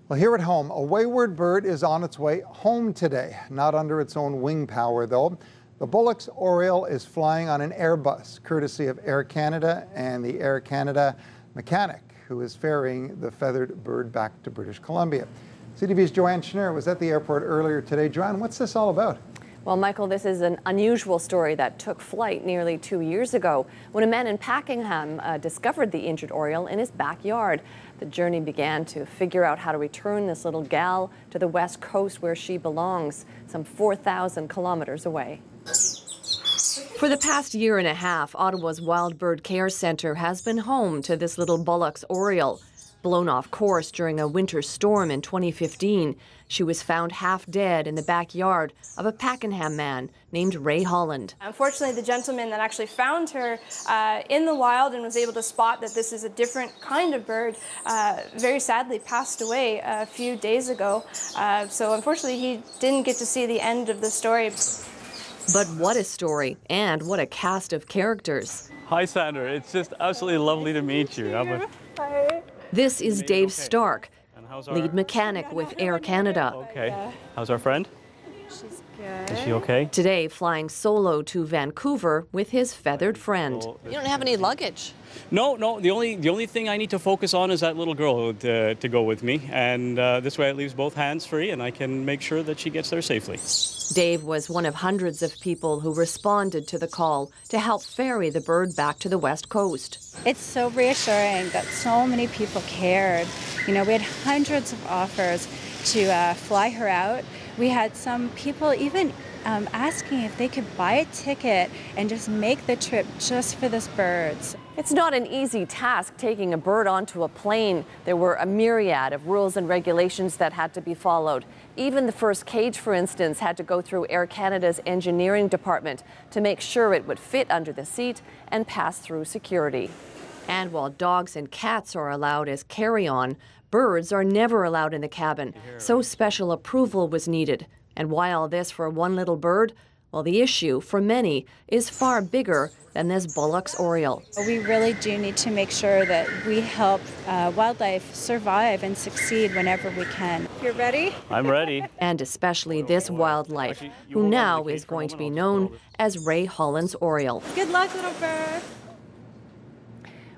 Well, here at home, a wayward bird is on its way home today. Not under its own wing power, though. The Bullock's Oriole is flying on an Airbus, courtesy of Air Canada and the Air Canada mechanic, who is ferrying the feathered bird back to British Columbia. CTV's Joanne Schnurr was at the airport earlier today. Joanne, what's this all about? Well, Michael, this is an unusual story that took flight nearly 2 years ago when a man in Pakenham discovered the injured Oriole in his backyard. The journey began to figure out how to return this little gal to the west coast where she belongs, some 4,000 kilometers away. For the past year and a half, Ottawa's Wild Bird Care Centre has been home to this little Bullock's Oriole. Blown off course during a winter storm in 2015, she was found half dead in the backyard of a Pakenham man named Ray Holland. Unfortunately, the gentleman that actually found her in the wild and was able to spot that this is a different kind of bird, very sadly passed away a few days ago. So unfortunately, he didn't get to see the end of the story. But what a story, and what a cast of characters. Hi, Sandra. It's just absolutely lovely to meet you. Hi. This is Dave Stark, lead mechanic with Air Canada. Okay. How's our friend? She's good. Is she okay? Today, flying solo to Vancouver with his feathered friend. You don't have any luggage. No. The only thing I need to focus on is that little girl to go with me, and this way it leaves both hands free, and I can make sure that she gets there safely. Dave was one of hundreds of people who responded to the call to help ferry the bird back to the west coast. It's so reassuring that so many people cared. You know, we had hundreds of offers to fly her out. We had some people even asking if they could buy a ticket and just make the trip just for this bird. It's not an easy task taking a bird onto a plane. There were a myriad of rules and regulations that had to be followed. Even the first cage, for instance, had to go through Air Canada's engineering department to make sure it would fit under the seat and pass through security. And while dogs and cats are allowed as carry-on, birds are never allowed in the cabin, so special approval was needed. And why all this for one little bird? Well, the issue, for many, is far bigger than this Bullock's Oriole. We really do need to make sure that we help wildlife survive and succeed whenever we can. You're ready? I'm ready. And especially this wildlife, who now is going to be known as Ray Holland's Oriole. Good luck, little bird.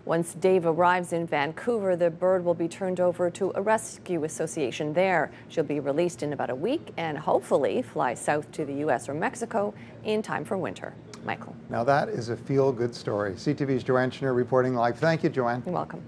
Once Dave arrives in Vancouver, the bird will be turned over to a rescue association there. She'll be released in about a week and hopefully fly south to the U.S. or Mexico in time for winter. Michael. Now that is a feel-good story. CTV's Joanne Schnurr reporting live. Thank you, Joanne. You're welcome.